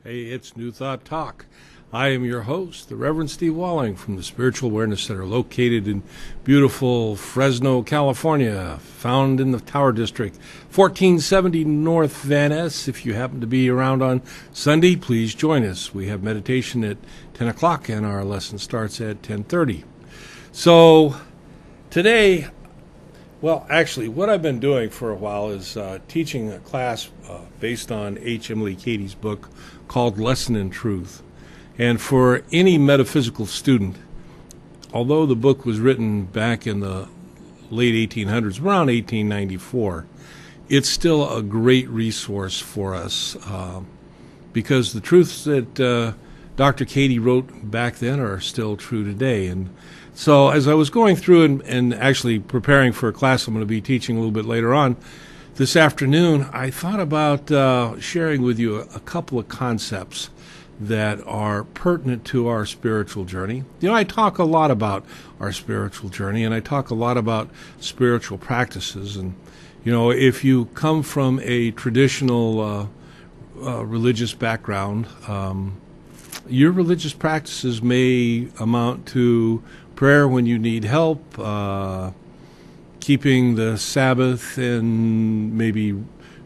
Hey, it's New Thought Talk. I am your host, the Reverend Steve Walling from the Spiritual Awareness Center, located in beautiful Fresno, California, found in the Tower District, 1470 North Van Ness. If you happen to be around on Sunday, please join us. We have meditation at 10 o'clock, and our lesson starts at 10:30. So today, well, actually, what I've been doing for a while is teaching a class based on H. Emily Cady's book called Lesson in Truth. And for any metaphysical student, although the book was written back in the late 1800s, around 1894, it's still a great resource for us because the truths that Dr. Cady wrote back then are still true today. And so as I was going through and actually preparing for a class I'm going to be teaching a little bit later on this afternoon, I thought about sharing with you a couple of concepts that are pertinent to our spiritual journey. You know, I talk a lot about our spiritual journey, and I talk a lot about spiritual practices. And, you know, if you come from a traditional religious background, your religious practices may amount to prayer when you need help, keeping the Sabbath, and maybe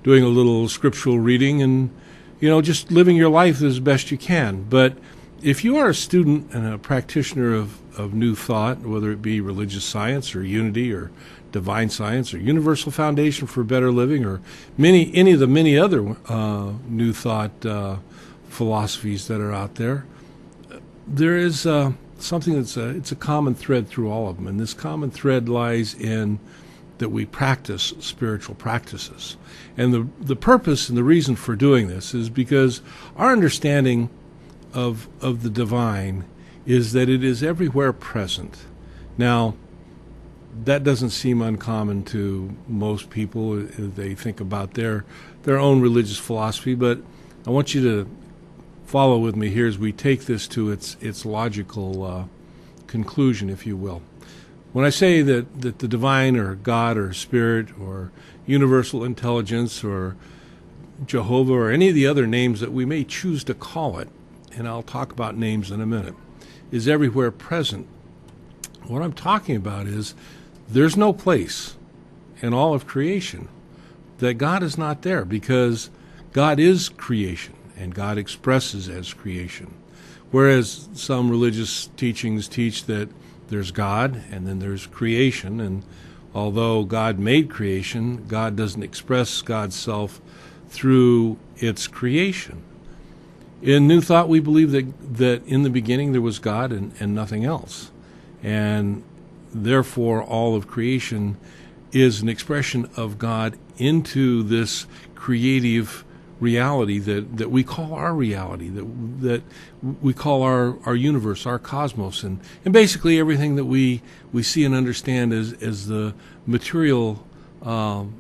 doing a little scriptural reading, and, you know, just living your life as best you can. But if you are a student and a practitioner of New Thought, whether it be religious science or unity or divine science or universal foundation for better living or any of the many other New Thought philosophies that are out there, there is something it's a common thread through all of them, and this common thread lies in that we practice spiritual practices. And the purpose and the reason for doing this is because our understanding of the divine is that it is everywhere present. Now, that doesn't seem uncommon to most people. They think about their own religious philosophy, but I want you to follow with me here as we take this to its logical conclusion, if you will. When I say that the divine or God or spirit or universal intelligence or Jehovah or any of the other names that we may choose to call it, and I'll talk about names in a minute, is everywhere present, what I'm talking about is there's no place in all of creation that God is not there, because God is creation and God expresses as creation. Whereas some religious teachings teach that there's God and then there's creation, and although God made creation, God doesn't express God's self through its creation. In New Thought, we believe that in the beginning there was God and nothing else. And therefore, all of creation is an expression of God into this creative reality that we call our reality, that we call our universe, our cosmos, and basically everything that we see and understand as the material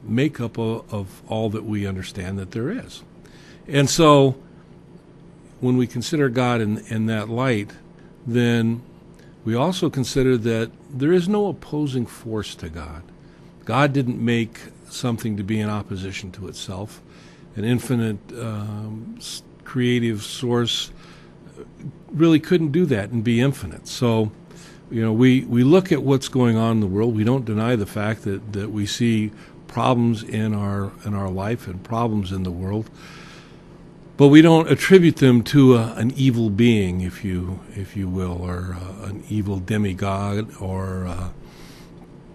makeup of all that we understand that there is. And so when we consider God in that light, then we also consider that there is no opposing force to God. God didn't make something to be in opposition to itself. An infinite creative source really couldn't do that and be infinite. So, you know, we look at what's going on in the world. We don't deny the fact that we see problems in our life and problems in the world, but we don't attribute them to an evil being, if you will, or an evil demigod, or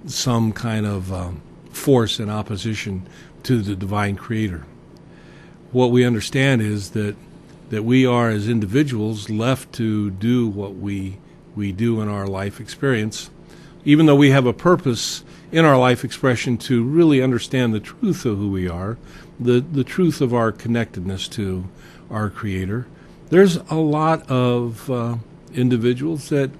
some kind of force in opposition to the divine creator. What we understand is that we are, as individuals, left to do what we do in our life experience, even though we have a purpose in our life expression to really understand the truth of who we are, the truth of our connectedness to our Creator, There's a lot of individuals that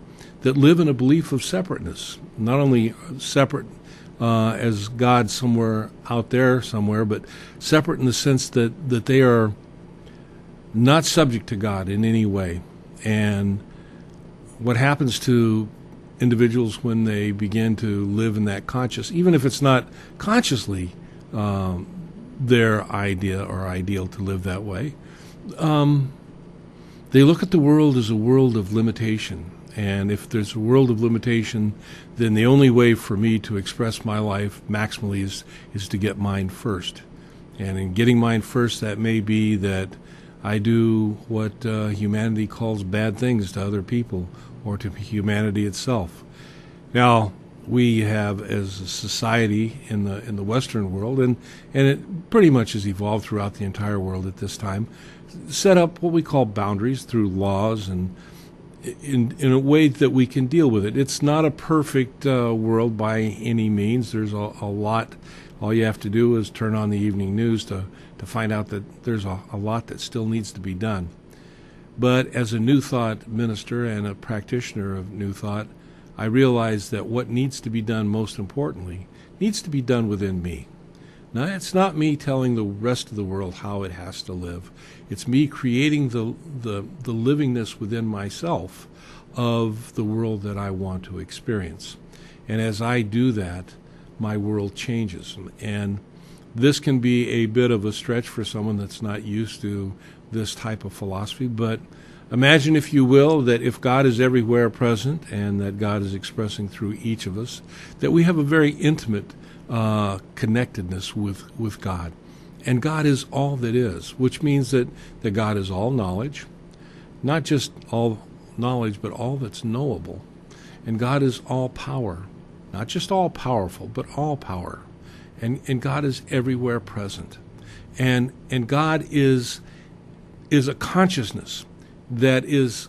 live in a belief of separateness, not only separate as God somewhere out there somewhere, but separate in the sense that they are not subject to God in any way. And what happens to individuals when they begin to live in that conscious, even if it's not consciously their idea or ideal to live that way, they look at the world as a world of limitation. And if there's a world of limitation, then the only way for me to express my life maximally is to get mine first. And in getting mine first, that may be that I do what humanity calls bad things to other people or to humanity itself. Now, we have, as a society in the Western world, and it pretty much has evolved throughout the entire world at this time, set up what we call boundaries through laws and in a way that we can deal with it. It's not a perfect world by any means. There's a lot. All you have to do is turn on the evening news to find out that there's a lot that still needs to be done. But as a New Thought minister and a practitioner of New Thought, I realize that what needs to be done most importantly needs to be done within me. Now, it's not me telling the rest of the world how it has to live. It's me creating the livingness within myself of the world that I want to experience. And as I do that, my world changes. And this can be a bit of a stretch for someone that's not used to this type of philosophy, but imagine, if you will, that if God is everywhere present and that God is expressing through each of us, that we have a very intimate connectedness with God. And God is all that is, which means that God is all knowledge, not just all knowledge, but all that's knowable. And God is all power, not just all powerful, but all power. And God is everywhere present. And God is a consciousness that is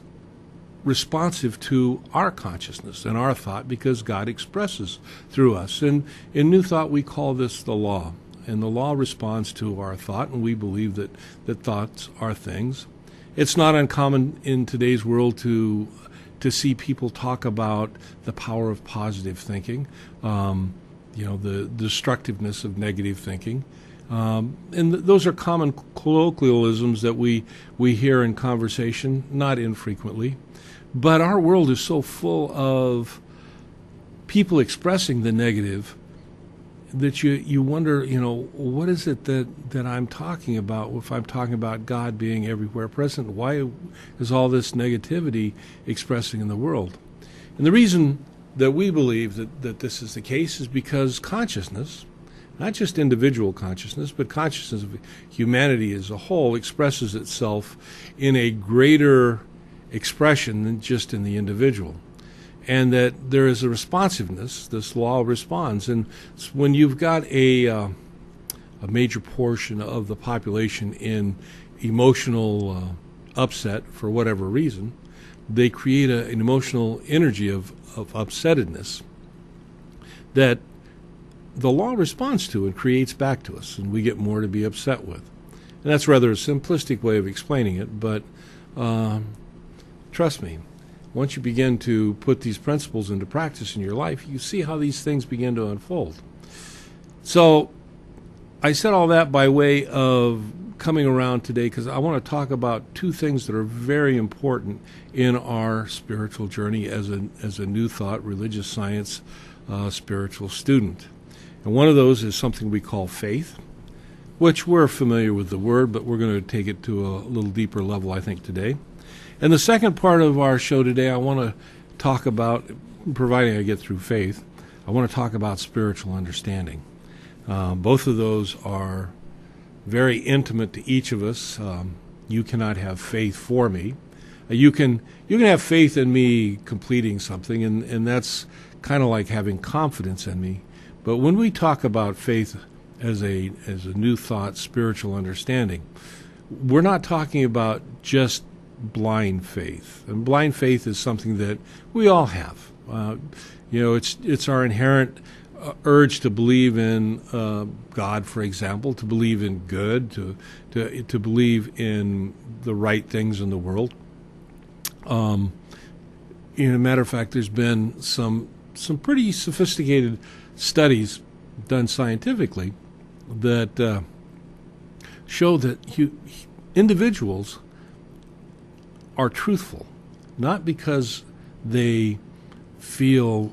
responsive to our consciousness and our thought, because God expresses through us. And in New Thought, we call this the law. And the law responds to our thought, and we believe that thoughts are things. It's not uncommon in today's world to see people talk about the power of positive thinking, the destructiveness of negative thinking. And those are common colloquialisms that we hear in conversation, not infrequently. But our world is so full of people expressing the negative that you wonder, what is it that I'm talking about if I'm talking about God being everywhere present? Why is all this negativity expressing in the world? And the reason that we believe that this is the case is because consciousness, not just individual consciousness, but consciousness of humanity as a whole, expresses itself in a greater expression than just in the individual. And that there is a responsiveness. This law responds. And when you've got a major portion of the population in emotional upset for whatever reason, they create an emotional energy of upsettedness that the law responds to and creates back to us, and we get more to be upset with. And that's rather a simplistic way of explaining it, but trust me, once you begin to put these principles into practice in your life, you see how these things begin to unfold. So I said all that by way of coming around today because I want to talk about two things that are very important in our spiritual journey as a New Thought, religious science, spiritual student. And one of those is something we call faith, which we're familiar with the word, but we're going to take it to a little deeper level, I think, today. And the second part of our show today, I want to talk about, providing I get through faith, I want to talk about spiritual understanding. Both of those are very intimate to each of us. You cannot have faith for me. You can have faith in me completing something, and that's kind of like having confidence in me. But when we talk about faith as a New Thought spiritual understanding, we're not talking about just blind faith. And blind faith is something that we all have. It's our inherent urge to believe in God, for example, to believe in good, to believe in the right things in the world. Matter of fact, there's been some pretty sophisticated studies done scientifically that show that individuals are truthful, not because they feel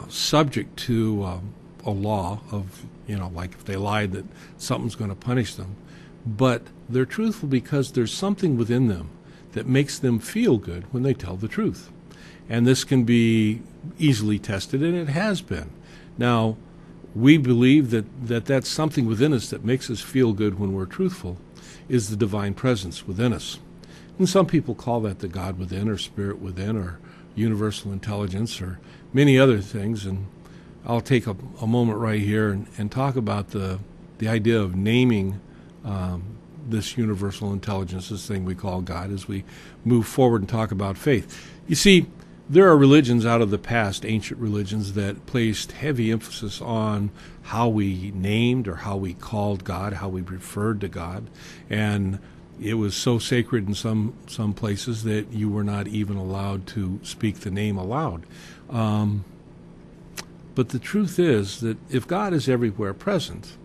subject to a law of, like if they lied that something's going to punish them, but they're truthful because there's something within them that makes them feel good when they tell the truth. And this can be easily tested, and it has been. Now, we believe that that's something within us that makes us feel good when we're truthful is the divine presence within us. And some people call that the God within, or spirit within, or universal intelligence, or many other things. And I'll take a moment right here and talk about the idea of naming this universal intelligence, this thing we call God, as we move forward and talk about faith. You see, there are religions out of the past, ancient religions, that placed heavy emphasis on how we named or how we called God, how we referred to God. And it was so sacred in some places that you were not even allowed to speak the name aloud. But the truth is that if God is everywhere present,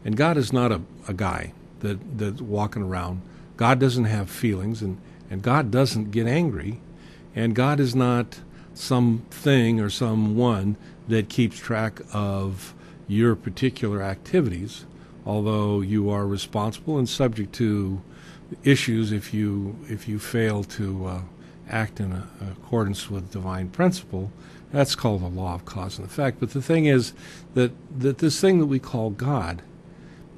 and God is not a guy that's walking around, God doesn't have feelings, and God doesn't get angry, and God is not something or someone that keeps track of your particular activities, although you are responsible and subject to issues if you fail to act in accordance with divine principle. That's called the law of cause and effect. But the thing is that this thing that we call God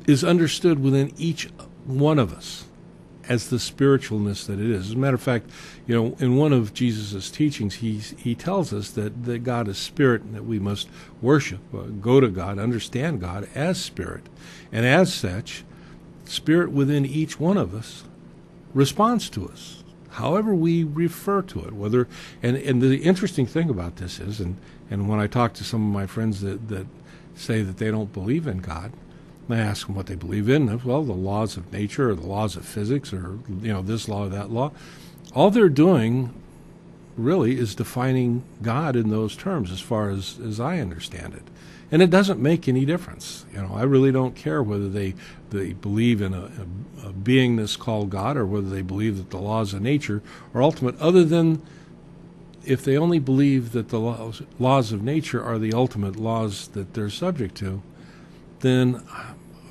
is understood within each one of us as the spiritualness that it is. As a matter of fact, in one of Jesus' teachings, he tells us that God is spirit and that we must worship, go to God, understand God as spirit. And as such, spirit within each one of us responds to us, however we refer to it. And the interesting thing about this is, and when I talk to some of my friends that say that they don't believe in God, I ask them what they believe in. Well, the laws of nature, or the laws of physics, or this law or that law. All they're doing really is defining God in those terms, as far as I understand it. And it doesn't make any difference. I really don't care whether they believe in a beingness called God, or whether they believe that the laws of nature are ultimate, other than if they only believe that the laws of nature are the ultimate laws that they're subject to, then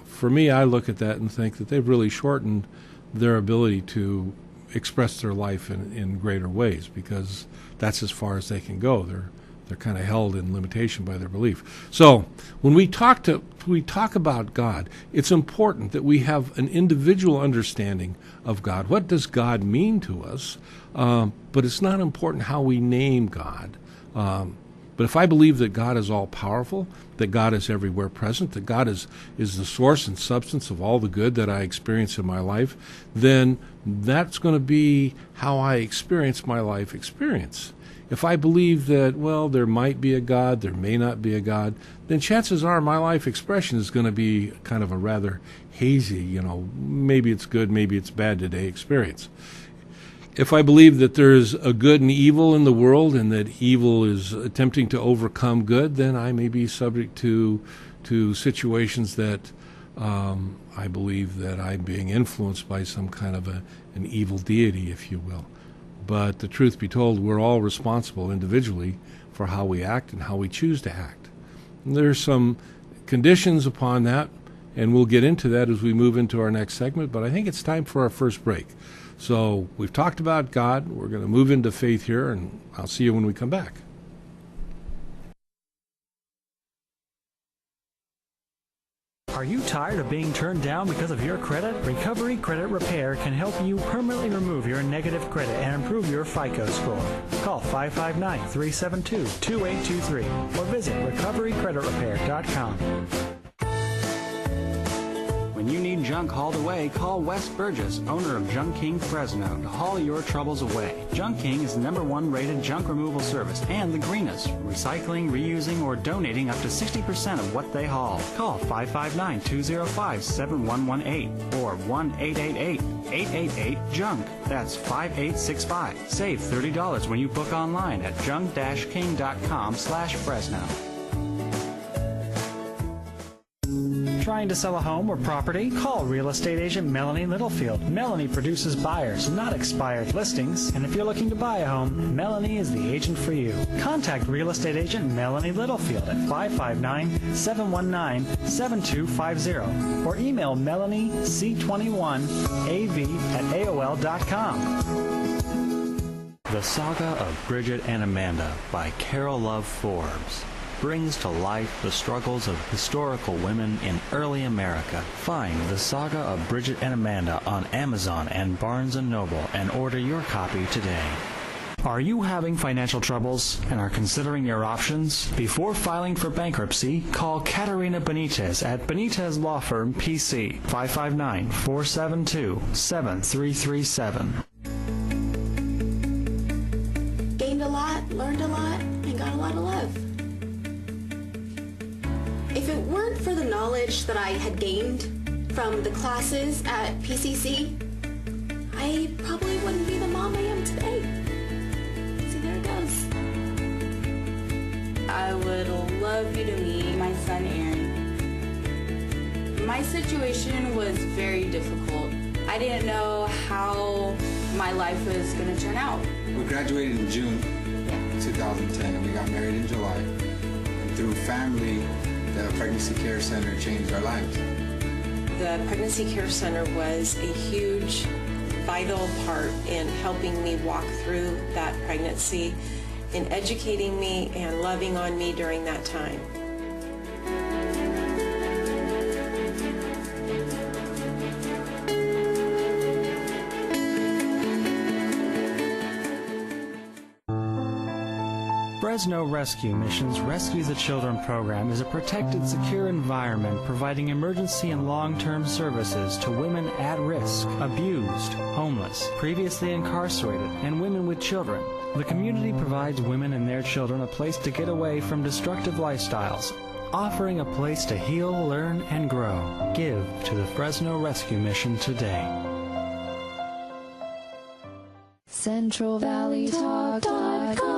for me, I look at that and think that they've really shortened their ability to express their life in greater ways, because that's as far as they can go. They're kind of held in limitation by their belief. So when we talk about God, it's important that we have an individual understanding of God. What does God mean to us? But it's not important how we name God. But if I believe that God is all-powerful, that God is everywhere present, that God is the source and substance of all the good that I experience in my life, then that's going to be how I experience my life experience. If I believe that, well, there might be a God, there may not be a God, then chances are my life expression is going to be kind of a rather hazy, maybe it's good, maybe it's bad today experience. If I believe that there's a good and evil in the world, and that evil is attempting to overcome good, then I may be subject to situations that I believe that I'm being influenced by some kind of an evil deity, if you will. But the truth be told, we're all responsible individually for how we act and how we choose to act. And there's some conditions upon that, and we'll get into that as we move into our next segment, but I think it's time for our first break. So we've talked about God. We're going to move into faith here, and I'll see you when we come back. Are you tired of being turned down because of your credit? Recovery Credit Repair can help you permanently remove your negative credit and improve your FICO score. Call 559-372-2823 or visit recoverycreditrepair.com. When you need junk hauled away, call Wes Burgess, owner of Junk King Fresno, to haul your troubles away. Junk King is the #1 rated junk removal service and the greenest, recycling, reusing, or donating up to 60% of what they haul. Call 559-205-7118 or 1-888-888-JUNK. That's 5865. Save $30 when you book online at junk-king.com/Fresno. Trying to sell a home or property? Call real estate agent Melanie Littlefield. Melanie produces buyers, not expired listings. And if you're looking to buy a home, Melanie is the agent for you. Contact real estate agent Melanie Littlefield at 559-719-7250 or email melaniec21av@aol.com. The Saga of Bridget and Amanda by Carol Love Forbes brings to life the struggles of historical women in early America. Find The Saga of Bridget and Amanda on Amazon and Barnes & Noble and order your copy today. Are you having financial troubles and are considering your options? Before filing for bankruptcy, call Katerina Benitez at Benitez Law Firm, PC, 559-472-7337. Gained a lot, learned a lot, and got a lot of love. If it weren't for the knowledge that I had gained from the classes at PCC, I probably wouldn't be the mom I am today. See, there it goes. I would love you to meet my son, Aaron. My situation was very difficult. I didn't know how my life was going to turn out. We graduated in June 2010 and we got married in July. And through family, the Pregnancy Care Center changed our lives. The Pregnancy Care Center was a huge, vital part in helping me walk through that pregnancy, in educating me and loving on me during that time. Fresno Rescue Mission's Rescue the Children program is a protected, secure environment providing emergency and long-term services to women at risk, abused, homeless, previously incarcerated, and women with children. The community provides women and their children a place to get away from destructive lifestyles, offering a place to heal, learn, and grow. Give to the Fresno Rescue Mission today. CentralValleyTalk.com.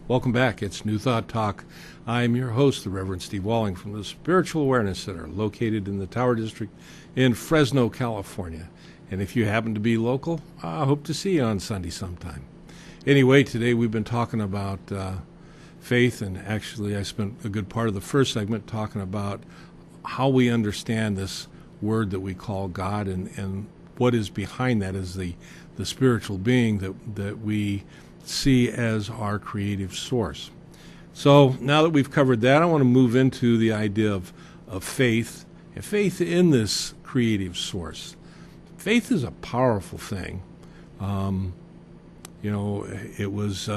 Welcome back. It's New Thought Talk. I'm your host, the Reverend Steve Walling from the Spiritual Awareness Center, located in the Tower District in Fresno, California. And if you happen to be local, I hope to see you on Sunday sometime. Anyway, today we've been talking about faith, and actually I spent a good part of the first segment talking about how we understand this word that we call God, and what is behind that is the spiritual being that we see as our creative source. So now that we've covered that, I want to move into the idea of faith, and faith in this creative source. Faith is a powerful thing. It was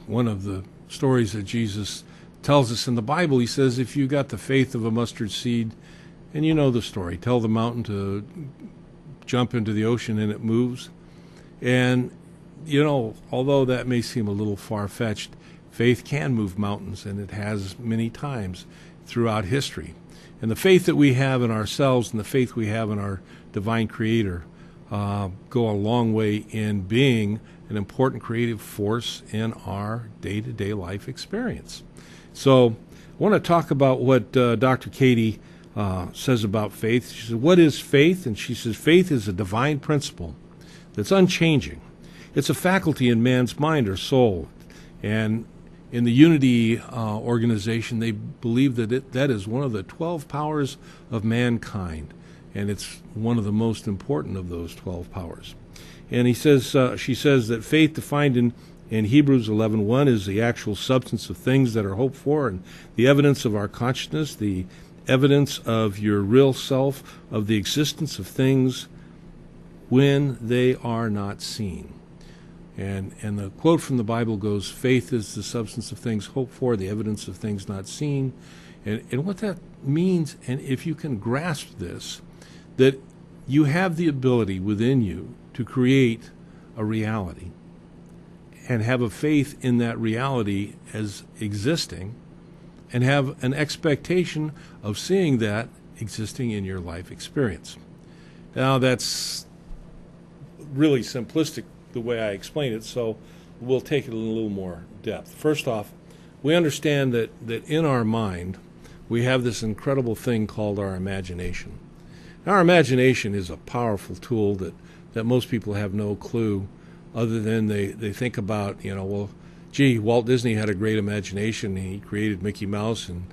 one of the stories that Jesus tells us in the Bible. He says, if you got the faith of a mustard seed, and you know the story, tell the mountain to jump into the ocean and it moves. And although that may seem a little far-fetched, faith can move mountains, and it has many times throughout history. And the faith that we have in ourselves and the faith we have in our divine Creator go a long way in being an important creative force in our day-to-day life experience. So I want to talk about what Dr. Katie says about faith. She says, what is faith? And she says, faith is a divine principle that's unchanging. It's a faculty in man's mind or soul. And in the Unity organization, they believe that that is one of the 12 powers of mankind. And it's one of the most important of those 12 powers. And she says that faith defined in Hebrews 11:1 is the actual substance of things that are hoped for, and the evidence of our consciousness, the evidence of your real self, of the existence of things when they are not seen. And the quote from the Bible goes, faith is the substance of things hoped for, the evidence of things not seen. And what that means, and if you can grasp this, that you have the ability within you to create a reality and have a faith in that reality as existing and have an expectation of seeing that existing in your life experience. Now, that's really simplistic the way I explain it, so we'll take it in a little more depth. First off, we understand that in our mind, we have this incredible thing called our imagination. Now, our imagination is a powerful tool that most people have no clue other than they think about, well, gee, Walt Disney had a great imagination. He created Mickey Mouse and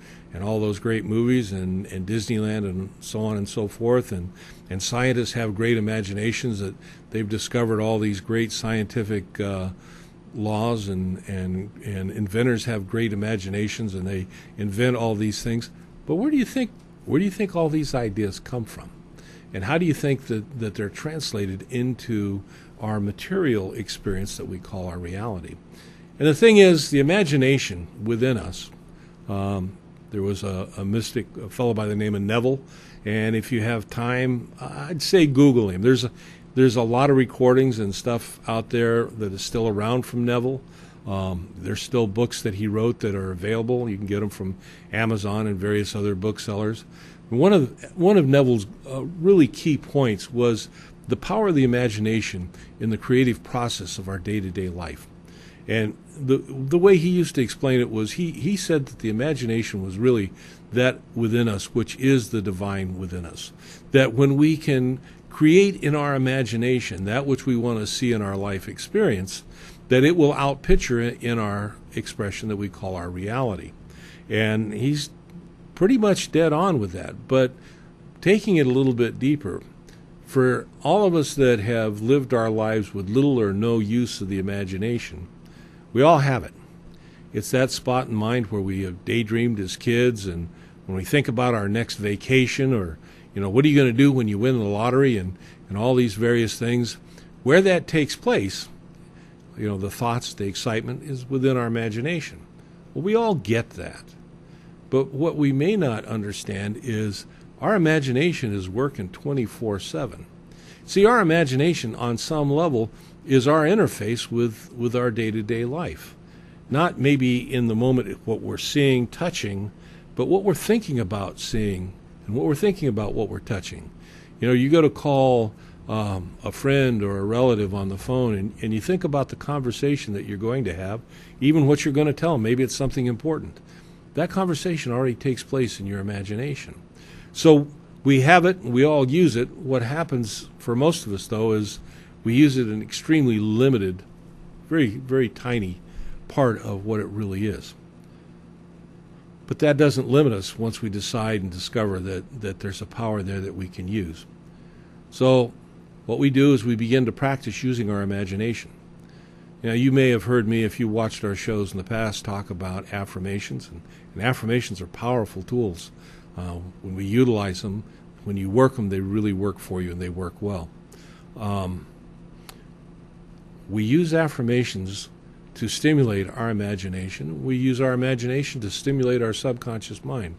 all those great movies and Disneyland and so on and so forth. And scientists have great imaginations that they've discovered all these great scientific laws and inventors have great imaginations and they invent all these things. But where do you think all these ideas come from? And how do you think that they're translated into our material experience that we call our reality? And the thing is, the imagination within us, there was a mystic, a fellow by the name of Neville, and if you have time, I'd say Google him. There's a lot of recordings and stuff out there that is still around from Neville. There's still books that he wrote that are available. You can get them from Amazon and various other booksellers. One of Neville's really key points was the power of the imagination in the creative process of our day-to-day life. And the way he used to explain it was he said that the imagination was really that within us, which is the divine within us. That when we can create in our imagination that which we want to see in our life experience, that it will outpicture it in our expression that we call our reality. And he's pretty much dead on with that. But taking it a little bit deeper, for all of us that have lived our lives with little or no use of the imagination, we all have it. It's that spot in mind where we have daydreamed as kids, and when we think about our next vacation, or what are you going to do when you win the lottery, and all these various things, where that takes place, the thoughts, the excitement is within our imagination. Well, we all get that. But what we may not understand is our imagination is working 24/7. See, our imagination on some level is our interface with our day-to-day life. Not maybe in the moment what we're seeing, touching, but what we're thinking about seeing and what we're thinking about what we're touching. You go to call a friend or a relative on the phone and you think about the conversation that you're going to have, even what you're going to tell them. Maybe it's something important. That conversation already takes place in your imagination. So we have it, we all use it. What happens for most of us, though, is we use it in extremely limited, very, very tiny part of what it really is. But that doesn't limit us once we decide and discover that there's a power there that we can use. So what we do is we begin to practice using our imagination. Now, you may have heard me, if you watched our shows in the past, talk about affirmations, and affirmations are powerful tools. When we utilize them, when you work them, they really work for you and they work well. We use affirmations to stimulate our imagination. We use our imagination to stimulate our subconscious mind.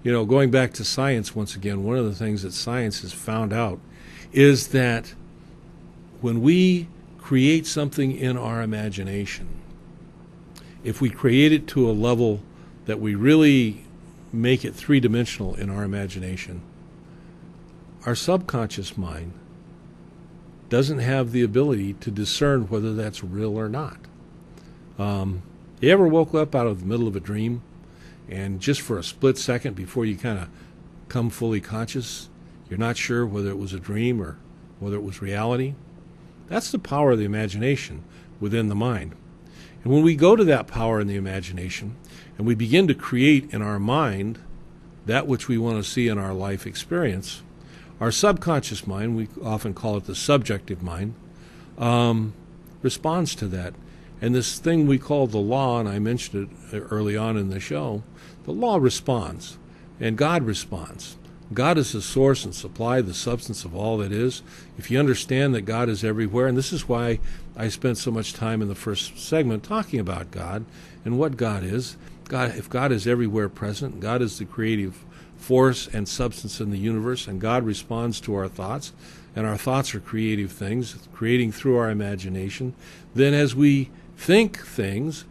Going back to science once again, one of the things that science has found out is that when we create something in our imagination, if we create it to a level that we really make it three-dimensional in our imagination, our subconscious mind doesn't have the ability to discern whether that's real or not. You ever woke up out of the middle of a dream, and just for a split second before you kind of come fully conscious, you're not sure whether it was a dream or whether it was reality? That's the power of the imagination within the mind. And when we go to that power in the imagination and we begin to create in our mind that which we want to see in our life experience, our subconscious mind, we often call it the subjective mind, responds to that. And this thing we call the law, and I mentioned it early on in the show, the law responds, and God responds. God is the source and supply, the substance of all that is. If you understand that God is everywhere, and this is why I spent so much time in the first segment talking about God and what God is. God, if God is everywhere present, God is the creative force and substance in the universe, and God responds to our thoughts, and our thoughts are creative things, creating through our imagination. Then as we think things,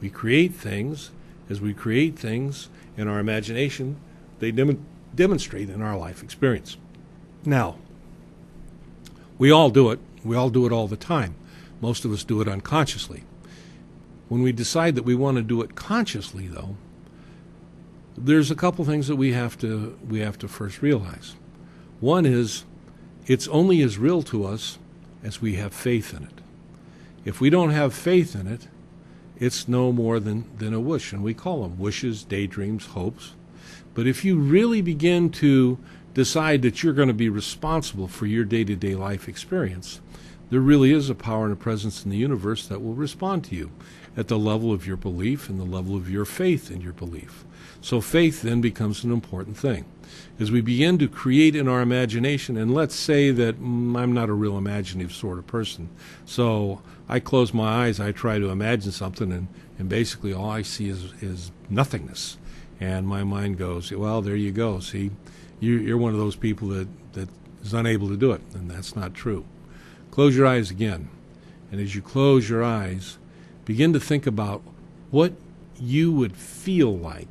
we create things. As we create things in our imagination, they demonstrate in our life experience. Now, we all do it. We all do it all the time. Most of us do it unconsciously. When we decide that we want to do it consciously, though, there's a couple things that we have to first realize. One is, it's only as real to us as we have faith in it. If we don't have faith in it, it's no more than a wish, and we call them wishes, daydreams, hopes. But if you really begin to decide that you're going to be responsible for your day-to-day life experience, there really is a power and a presence in the universe that will respond to you at the level of your belief and the level of your faith in your belief. So faith then becomes an important thing. As we begin to create in our imagination, and let's say that I'm not a real imaginative sort of person, so I close my eyes, I try to imagine something, and basically all I see is nothingness. And my mind goes, well, there you go. See, you're one of those people that is unable to do it, and that's not true. Close your eyes again. And as you close your eyes, begin to think about what you would feel like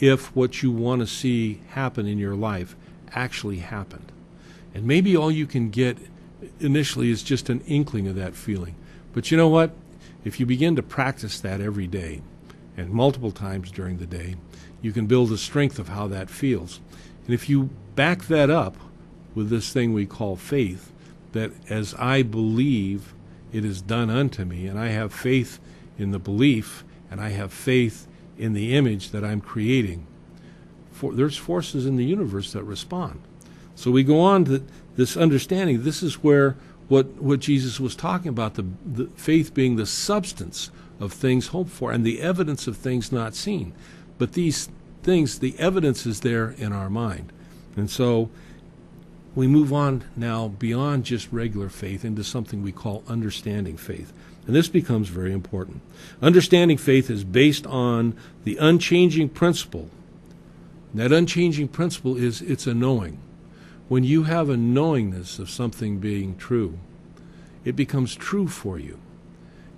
if what you want to see happen in your life actually happened. And maybe all you can get initially is just an inkling of that feeling. But you know what? If you begin to practice that every day, and multiple times during the day, you can build a strength of how that feels. And if you back that up with this thing we call faith, that as I believe it is done unto me, and I have faith in the belief, and I have faith in the image that I'm creating, there's forces in the universe that respond. So we go on to this understanding. This is where what Jesus was talking about, the faith being the substance of things hoped for and the evidence of things not seen. But these things, the evidence is there in our mind. And so we move on now beyond just regular faith into something we call understanding faith. And this becomes very important. Understanding faith is based on the unchanging principle. That unchanging principle is it's a knowing. When you have a knowingness of something being true, it becomes true for you.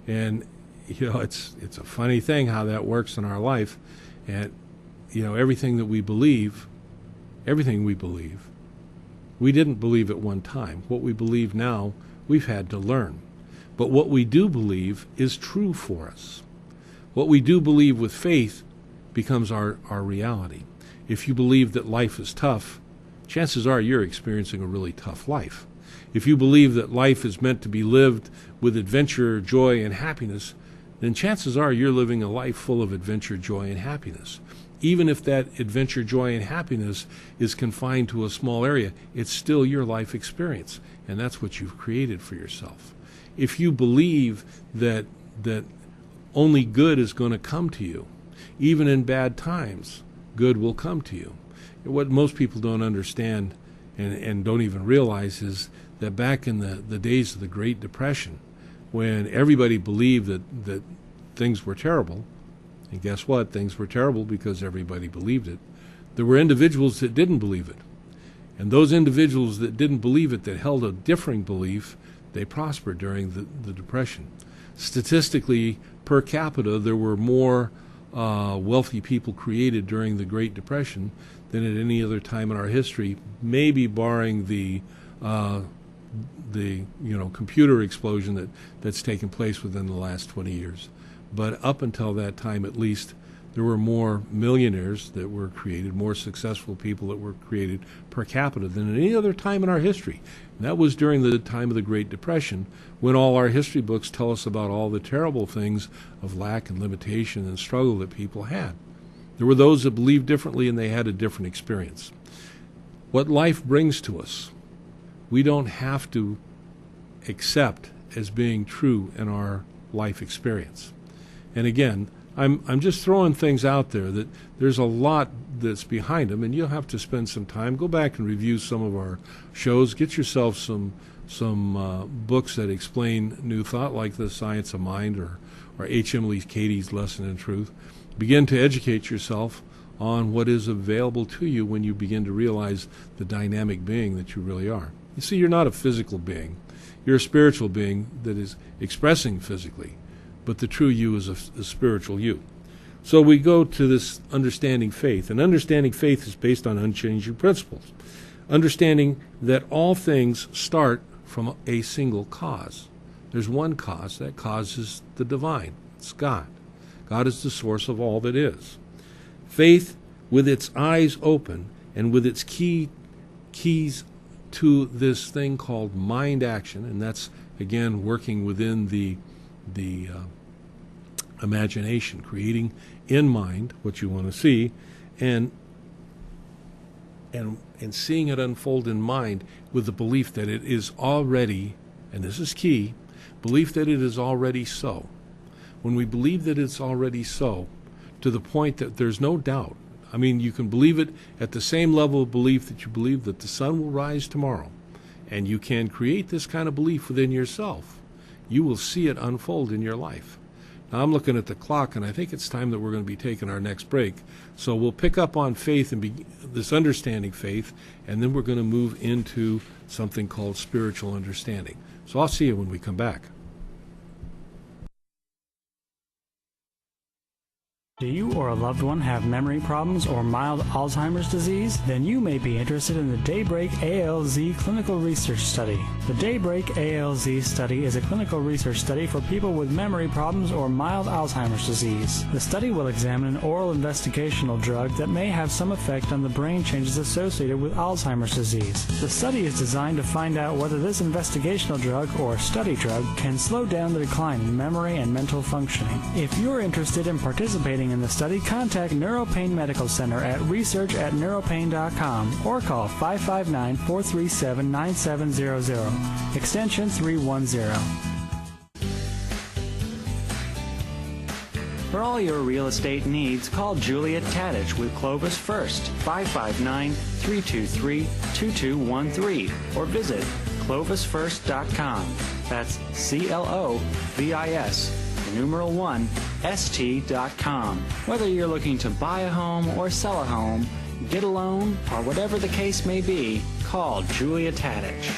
And it's a funny thing how that works in our life. And everything we believe, we didn't believe at one time. What we believe now, we've had to learn. But what we do believe is true for us. What we do believe with faith becomes our reality. If you believe that life is tough, chances are you're experiencing a really tough life. If you believe that life is meant to be lived with adventure, joy, and happiness, then chances are you're living a life full of adventure, joy, and happiness. Even if that adventure, joy, and happiness is confined to a small area, it's still your life experience, and that's what you've created for yourself. If you believe that only good is going to come to you, even in bad times, good will come to you. What most people don't understand and don't even realize is that back in the days of the Great Depression, when everybody believed that things were terrible, and guess what? Things were terrible because everybody believed it. There were individuals that didn't believe it. And those individuals that didn't believe it, that held a differing belief, they prospered during the Depression. Statistically, per capita, there were more wealthy people created during the Great Depression than at any other time in our history, maybe barring the computer explosion that's taken place within the last 20 years. But up until that time, at least, there were more millionaires that were created, more successful people that were created per capita than at any other time in our history. And that was during the time of the Great Depression, when all our history books tell us about all the terrible things of lack and limitation and struggle that people had. There were those that believed differently, and they had a different experience. What life brings to us, we don't have to accept as being true in our life experience. And again, I'm just throwing things out there that there's a lot that's behind them, and you'll have to spend some time. Go back and review some of our shows. Get yourself some books that explain New Thought, like The Science of Mind or H.M. Lee Katie's Lesson in Truth. Begin to educate yourself on what is available to you when you begin to realize the dynamic being that you really are. You see, you're not a physical being. You're a spiritual being that is expressing physically, but the true you is a spiritual you. So we go to this understanding faith, and understanding faith is based on unchanging principles. Understanding that all things start from a single cause. There's one cause. That cause is the divine. It's God. God is the source of all that is. Faith, with its eyes open and with its keys to this thing called mind action, and that's, again, working within the imagination, creating in mind what you want to see, and seeing it unfold in mind with the belief that it is already, and this is key, belief that it is already so. When we believe that it's already so, to the point that there's no doubt, I mean, you can believe it at the same level of belief that you believe that the sun will rise tomorrow, and you can create this kind of belief within yourself. You will see it unfold in your life. Now, I'm looking at the clock, and I think it's time that we're going to be taking our next break. So we'll pick up on faith and this understanding faith, and then we're going to move into something called spiritual understanding. So I'll see you when we come back. Do you or a loved one have memory problems or mild Alzheimer's disease? Then you may be interested in the Daybreak ALZ Clinical Research Study. The Daybreak ALZ study is a clinical research study for people with memory problems or mild Alzheimer's disease. The study will examine an oral investigational drug that may have some effect on the brain changes associated with Alzheimer's disease. The study is designed to find out whether this investigational drug or study drug can slow down the decline in memory and mental functioning. If you're interested in participating in the study, contact NeuroPain Medical Center at research@neuropain.com or call 559-437-9700, extension 310. For all your real estate needs, call Julia Tadich with Clovis First, 559-323-2213, or visit clovisfirst.com. That's CLOVIS, numeral 1, ST.com. Whether you're looking to buy a home or sell a home, get a loan, or whatever the case may be, call Julia Tadich.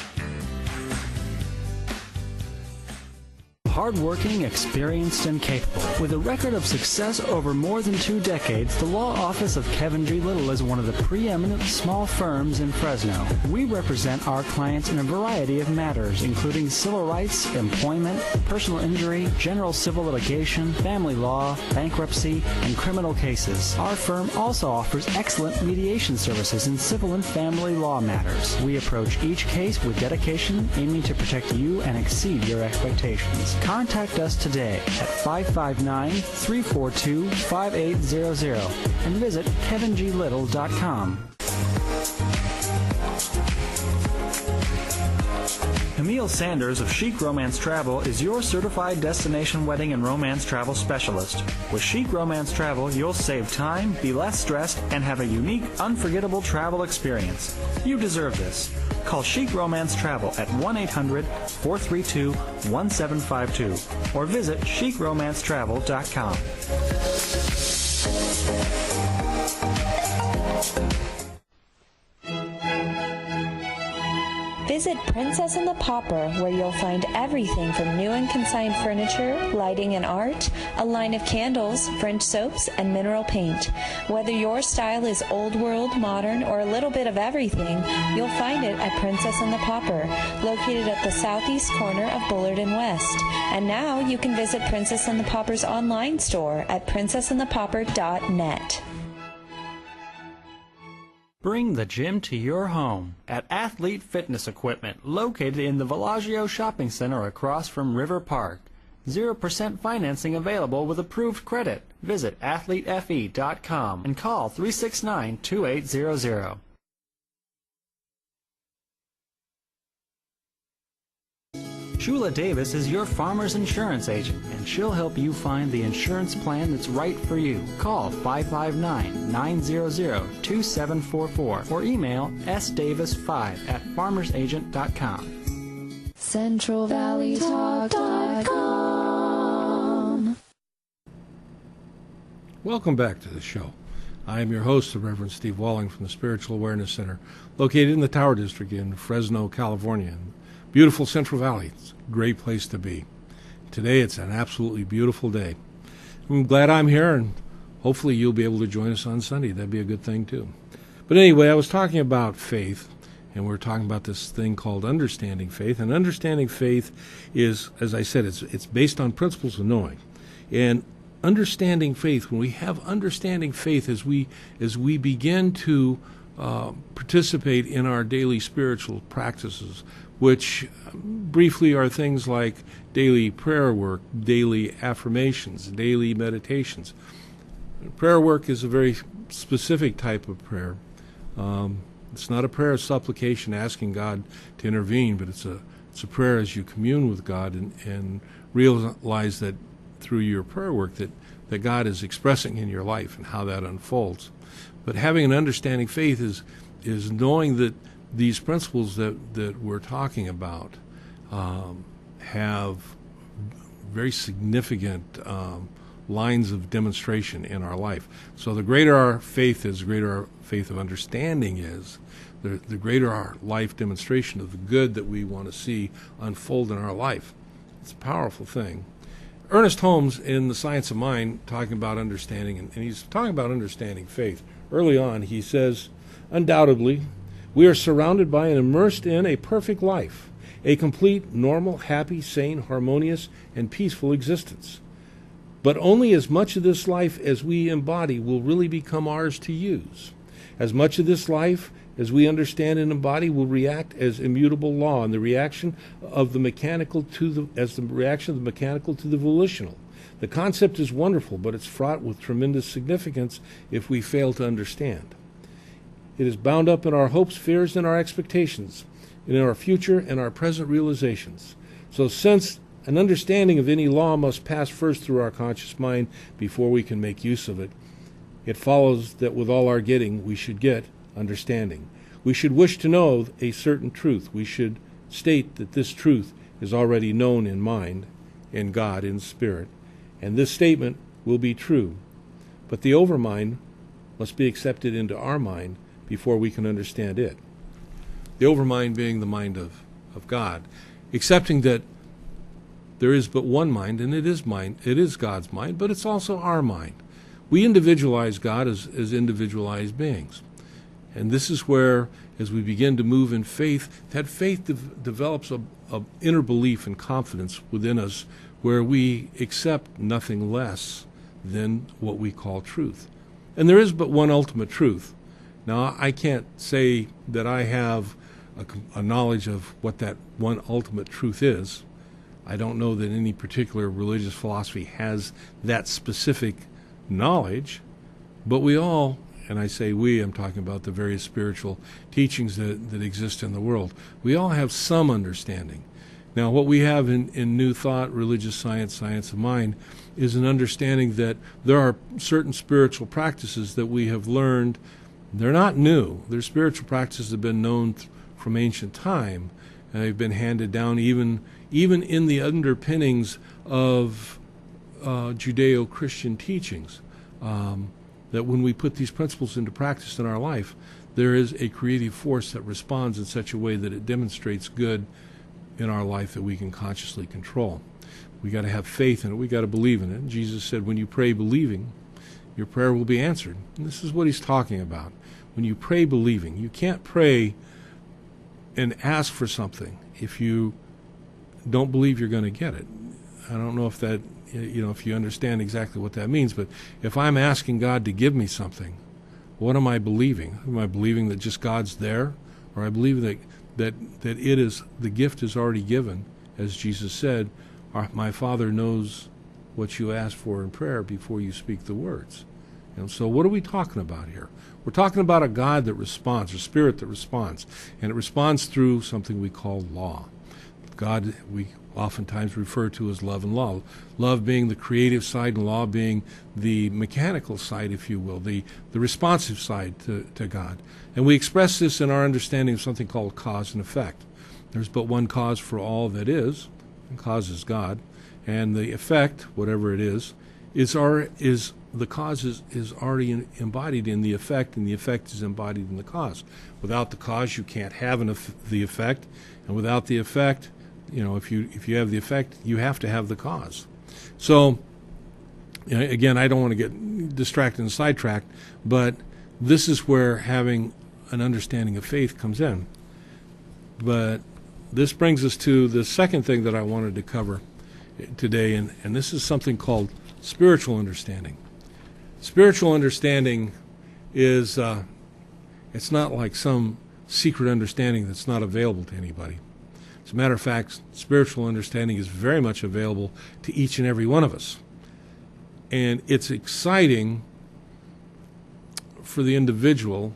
Hardworking, experienced, and capable. With a record of success over more than 2 decades, the law office of Kevin G. Little is one of the preeminent small firms in Fresno. We represent our clients in a variety of matters, including civil rights, employment, personal injury, general civil litigation, family law, bankruptcy, and criminal cases. Our firm also offers excellent mediation services in civil and family law matters. We approach each case with dedication, aiming to protect you and exceed your expectations. Contact us today at 559-342-5800 and visit kevinglittle.com. Camille Sanders of Chic Romance Travel is your certified destination wedding and romance travel specialist. With Chic Romance Travel, you'll save time, be less stressed, and have a unique, unforgettable travel experience. You deserve this. Call Chic Romance Travel at 1-800-432-1752 or visit chicromancetravel.com. Visit Princess and the Pauper, where you'll find everything from new and consigned furniture, lighting and art, a line of candles, French soaps, and mineral paint. Whether your style is old world, modern, or a little bit of everything, you'll find it at Princess and the Pauper, located at the southeast corner of Bullard and West. And now you can visit Princess and the Pauper's online store at princessandthepauper.net. Bring the gym to your home at Athlete Fitness Equipment, located in the Villaggio Shopping Center across from River Park. 0% financing available with approved credit. Visit athletefe.com and call 369-2800. Shula Davis is your farmer's insurance agent, and she'll help you find the insurance plan that's right for you. Call 559-900-2744 or email sdavis5@farmersagent.com. CentralValleyTalk.com. Welcome back to the show. I am your host, the Reverend Steve Walling from the Spiritual Awareness Center, located in the Tower District in Fresno, California. Beautiful Central Valley. It's a great place to be. Today it's an absolutely beautiful day. I'm glad I'm here, and hopefully you'll be able to join us on Sunday. That'd be a good thing too. But anyway, I was talking about faith, and we're talking about this thing called understanding faith. And understanding faith is, as I said, it's based on principles of knowing. And understanding faith, when we have understanding faith as we begin to participate in our daily spiritual practices, which briefly are things like daily prayer work, daily affirmations, daily meditations. Prayer work is a very specific type of prayer. It's not a prayer of supplication asking God to intervene, but it's a prayer as you commune with God and realize that through your prayer work that God is expressing in your life and how that unfolds. But having an understanding faith is knowing that these principles that we're talking about have very significant lines of demonstration in our life. So the greater our faith is, the greater our faith of understanding is, the greater our life demonstration of the good that we want to see unfold in our life. It's a powerful thing. Ernest Holmes, in The Science of Mind, talking about understanding, and he's talking about understanding faith. Early on, he says, undoubtedly, we are surrounded by and immersed in a perfect life, a complete, normal, happy, sane, harmonious, and peaceful existence. But only as much of this life as we embody will really become ours to use. As much of this life as we understand and embody will react as immutable law, and the reaction of the mechanical to the volitional. The concept is wonderful, but it's fraught with tremendous significance if we fail to understand. It is bound up in our hopes, fears, and our expectations, in our future and our present realizations. So since an understanding of any law must pass first through our conscious mind before we can make use of it, it follows that with all our getting, we should get understanding. We should wish to know a certain truth. We should state that this truth is already known in mind, in God, in spirit, and this statement will be true. But the overmind must be accepted into our mind before we can understand it. The overmind being the mind of God, accepting that there is but one mind, and it is God's mind, but it's also our mind. We individualize God as individualized beings. And this is where, as we begin to move in faith, that faith develops a inner belief and confidence within us where we accept nothing less than what we call truth. And there is but one ultimate truth. Now, I can't say that I have a knowledge of what that one ultimate truth is. I don't know that any particular religious philosophy has that specific knowledge, but we all, and I say we, I'm talking about the various spiritual teachings that exist in the world, we all have some understanding. Now, what we have in New Thought, religious science, science of mind, is an understanding that there are certain spiritual practices that we have learned. They're not new. They're spiritual practices that have been known from ancient time, and they've been handed down even in the underpinnings of Judeo-Christian teachings. That when we put these principles into practice in our life, there is a creative force that responds in such a way that it demonstrates good in our life that we can consciously control. We got to have faith in it. We got to believe in it. And Jesus said, when you pray believing, your prayer will be answered. And this is what he's talking about. When you pray believing, you can't pray and ask for something if you don't believe you're going to get it. I don't know if that, if you understand exactly what that means, but if I'm asking God to give me something, what am I believing? Am I believing that just God's there? Or I believe that it is, the gift is already given, as Jesus said, my Father knows what you ask for in prayer before you speak the words. And so what are we talking about here? We're talking about a God that responds, a spirit that responds, and it responds through something we call law. God, we oftentimes referred to as love and law. Love being the creative side and law being the mechanical side, if you will, the responsive side to God. And we express this in our understanding of something called cause and effect. There's but one cause for all that is, and cause is God. And the effect, whatever it is the cause is already embodied in the effect, and the effect is embodied in the cause. Without the cause, you can't have the effect, and without the effect, if you have the effect, you have to have the cause. So, again, I don't want to get distracted and sidetracked, but this is where having an understanding of faith comes in. But this brings us to the second thing that I wanted to cover today, and this is something called spiritual understanding. Spiritual understanding is, it's not like some secret understanding that's not available to anybody. As a matter of fact, spiritual understanding is very much available to each and every one of us. And it's exciting for the individual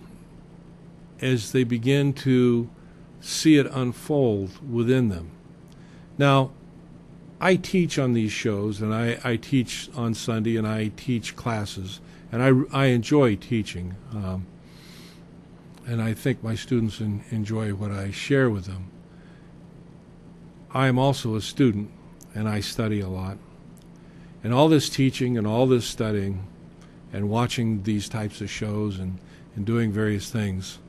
as they begin to see it unfold within them. Now, I teach on these shows, and I teach on Sunday, and I teach classes, and I enjoy teaching. And I think my students enjoy what I share with them. I am also a student, and I study a lot. And all this teaching and all this studying and watching these types of shows and doing various things,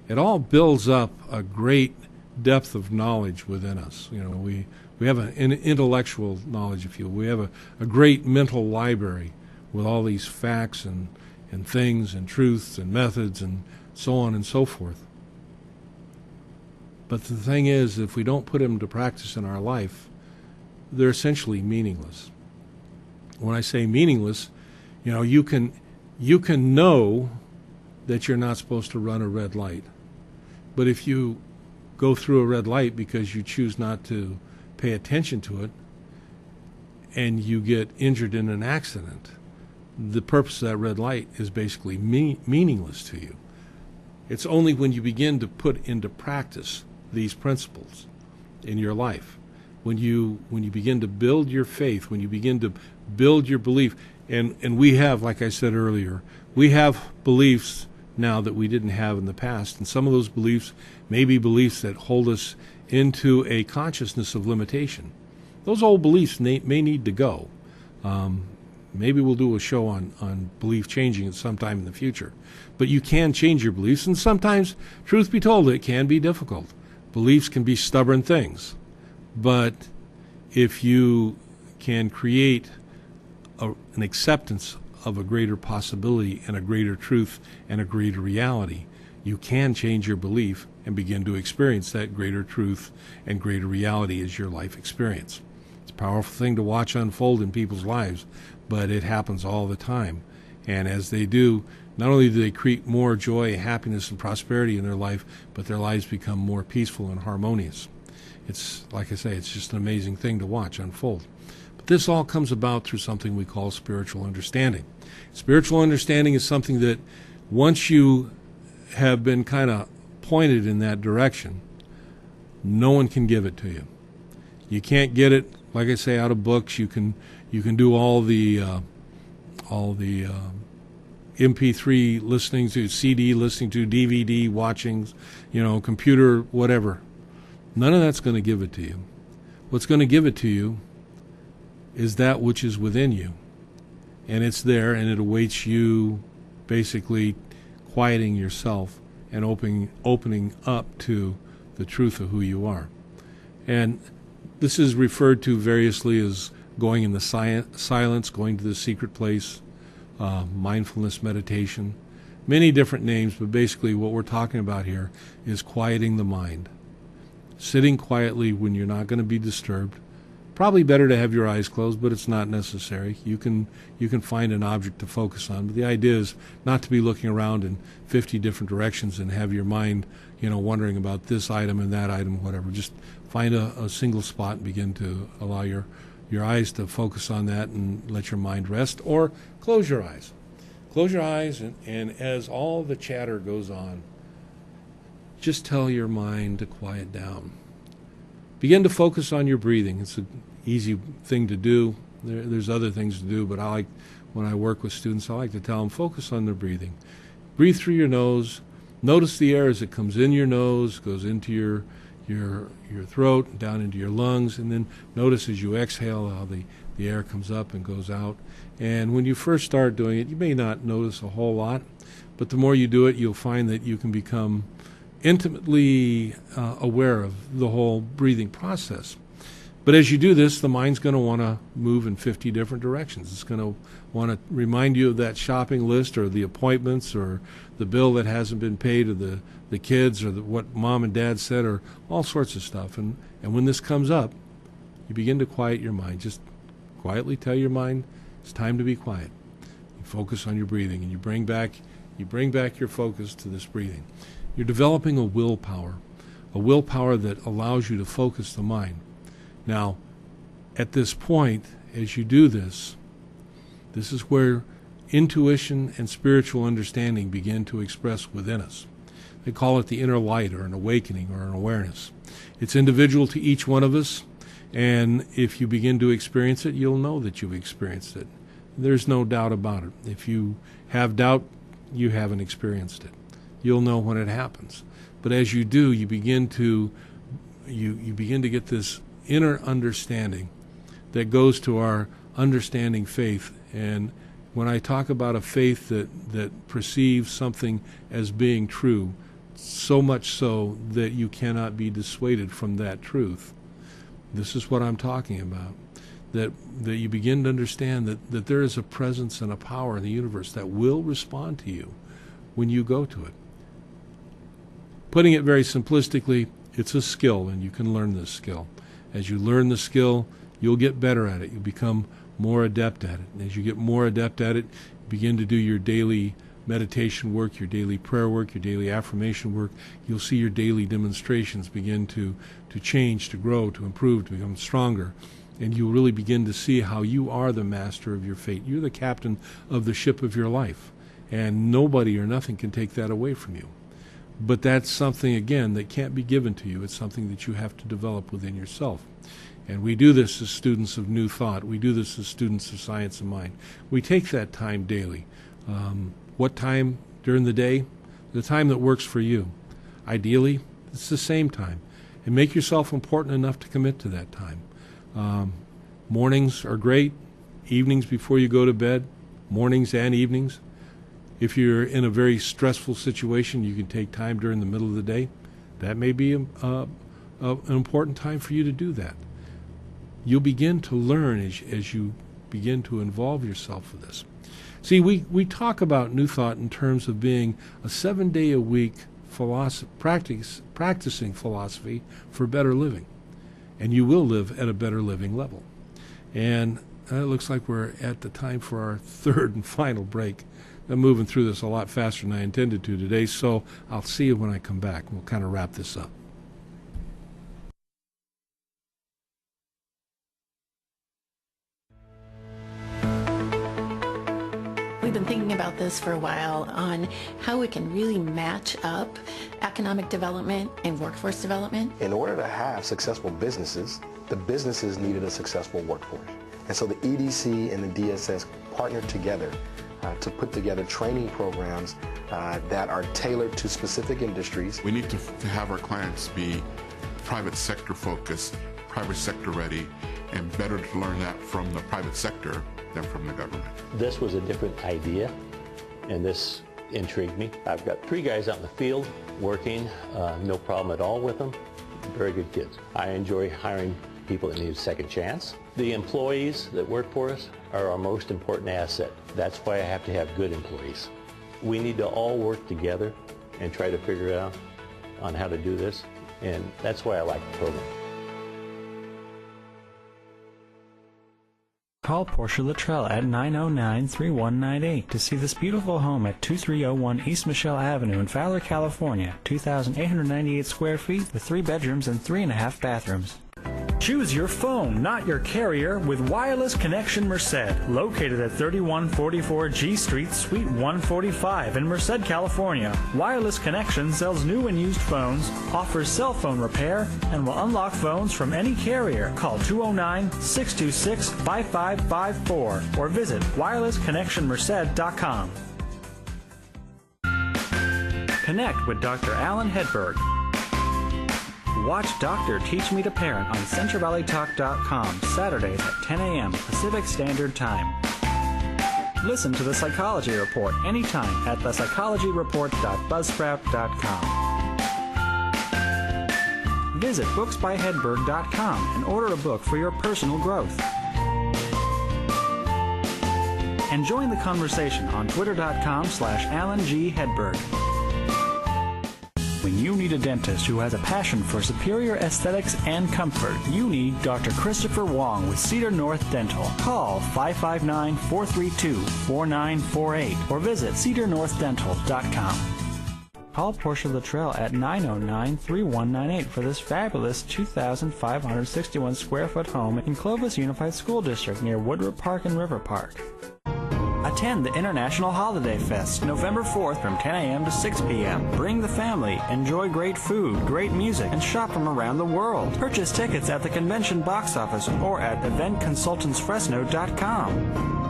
it all builds up a great depth of knowledge within us. We have an intellectual knowledge, if you will. We have a great mental library with all these facts and things and truths and methods and so on and so forth. But the thing is, if we don't put them to practice in our life, they're essentially meaningless. When I say meaningless, you can know that you're not supposed to run a red light. But if you go through a red light because you choose not to pay attention to it, and you get injured in an accident, the purpose of that red light is basically meaningless to you. It's only when you begin to put into practice these principles in your life, when you begin to build your faith, when you begin to build your belief, and we have, like I said earlier, we have beliefs now that we didn't have in the past, and some of those beliefs may be beliefs that hold us into a consciousness of limitation. Those old beliefs may need to go. Maybe we'll do a show on belief changing at some time in the future. But you can change your beliefs, and sometimes, truth be told, it can be difficult. Beliefs can be stubborn things. But if you can create an acceptance of a greater possibility and a greater truth and a greater reality, you can change your belief and begin to experience that greater truth and greater reality as your life experience. It's a powerful thing to watch unfold in people's lives, but it happens all the time. And as they do, not only do they create more joy, happiness, and prosperity in their life, but their lives become more peaceful and harmonious. It's, like I say, it's just an amazing thing to watch unfold. But this all comes about through something we call spiritual understanding. Spiritual understanding is something that once you have been kind of pointed in that direction, no one can give it to you. You can't get it, like I say, out of books. You can do all the MP3 listening to, CD listening to, DVD watchings, computer, whatever. None of that's going to give it to you. What's going to give it to you is that which is within you. And it's there, and it awaits you, basically quieting yourself and opening up to the truth of who you are. And this is referred to variously as going in the silence, going to the secret place, mindfulness meditation, many different names, but basically what we're talking about here is quieting the mind. Sitting quietly when you're not going to be disturbed. Probably better to have your eyes closed, but it's not necessary. You can find an object to focus on, but the idea is not to be looking around in 50 different directions and have your mind, wondering about this item and that item, whatever. Just find a single spot and begin to allow your eyes to focus on that and let your mind rest, or close your eyes. Close your eyes, and as all the chatter goes on, just tell your mind to quiet down. begin to focus on your breathing. It's an easy thing to do. There's other things to do, but when I work with students, I like to tell them, focus on their breathing. Breathe through your nose. Notice the air as it comes in your nose, goes into your throat, down into your lungs, and then notice as you exhale how the air comes up and goes out. And when you first start doing it, you may not notice a whole lot, but the more you do it, you'll find that you can become intimately aware of the whole breathing process. But as you do this, the mind's going to want to move in 50 different directions. It's going to want to remind you of that shopping list or the appointments or the bill that hasn't been paid or the kids or what mom and dad said or all sorts of stuff. And when this comes up, you begin to quiet your mind. Just quietly tell your mind, it's time to be quiet. You focus on your breathing, and you bring back your focus to this breathing. You're developing a willpower that allows you to focus the mind. Now, at this point, as you do this, this is where intuition and spiritual understanding begin to express within us. They call it the inner light or an awakening or an awareness. It's individual to each one of us, and if you begin to experience it, you'll know that you've experienced it. There's no doubt about it. If you have doubt, you haven't experienced it. You'll know when it happens. But as you do, you begin to get this inner understanding that goes to our understanding faith. And when I talk about a faith that perceives something as being true, so much so that you cannot be dissuaded from that truth, this is what I'm talking about. That you begin to understand that there is a presence and a power in the universe that will respond to you when you go to it. Putting it very simplistically, it's a skill, and you can learn this skill. As you learn the skill, you'll get better at it. You'll become more adept at it. And as you get more adept at it, you begin to do your daily meditation work, your daily prayer work, your daily affirmation work. You'll see your daily demonstrations begin to change, to grow, to improve, to become stronger. And you'll really begin to see how you are the master of your fate. You're the captain of the ship of your life. And nobody or nothing can take that away from you. But that's something, again, that can't be given to you. It's something that you have to develop within yourself. And we do this as students of New Thought. We do this as students of Science of Mind. We take that time daily. What time during the day? The time that works for you. Ideally, it's the same time. And make yourself important enough to commit to that time. Mornings are great. Evenings before you go to bed. Mornings and evenings. If you're in a very stressful situation, you can take time during the middle of the day. That may be an important time for you to do that. You'll begin to learn as you begin to involve yourself with this. See, we talk about New Thought in terms of being a 7-day-a-week practicing philosophy for better living. And you will live at a better living level. And it looks like we're at the time for our third and final break. I'm moving through this a lot faster than I intended to today, so I'll see you when I come back. We'll kind of wrap this up. We've been thinking about this for a while on how we can really match up economic development and workforce development. In order to have successful businesses, the businesses needed a successful workforce. And so the EDC and the DSS partnered together to put together training programs that are tailored to specific industries. We need to have our clients be private sector focused, private sector ready, and better to learn that from the private sector than from the government. This was a different idea, and this intrigued me. I've got 3 guys out in the field working, no problem at all with them, very good kids. I enjoy hiring people that need a second chance. The employees that work for us are our most important asset. That's why I have to have good employees. We need to all work together and try to figure out on how to do this, and that's why I like the program. Call Portia Luttrell at 909-3198 to see this beautiful home at 2301 East Michelle Avenue in Fowler, California. 2,898 square feet with 3 bedrooms and 3.5 bathrooms. Choose your phone, not your carrier, with Wireless Connection Merced, located at 3144 G Street, Suite 145 in Merced, California. Wireless Connection sells new and used phones, offers cell phone repair, and will unlock phones from any carrier. Call 209-626-5554 or visit wirelessconnectionmerced.com. Connect with Dr. Alan Hedberg. Watch Doctor Teach Me to Parent on CentralValleyTalk.com Saturdays at 10 a.m. Pacific Standard Time. Listen to The Psychology Report anytime at thepsychologyreport.buzzsprout.com. Visit booksbyhedberg.com and order a book for your personal growth. And join the conversation on twitter.com/Alan G. Hedberg. When you need a dentist who has a passion for superior aesthetics and comfort, you need Dr. Christopher Wong with Cedar North Dental. Call 559-432-4948 or visit cedarnorthdental.com. Call Portia Luttrell at 909-3198 for this fabulous 2,561 square foot home in Clovis Unified School District near Woodward Park and River Park. Attend the International Holiday Fest, November 4th from 10 a.m. to 6 p.m. Bring the family, enjoy great food, great music, and shop from around the world. Purchase tickets at the convention box office or at eventconsultantsfresno.com.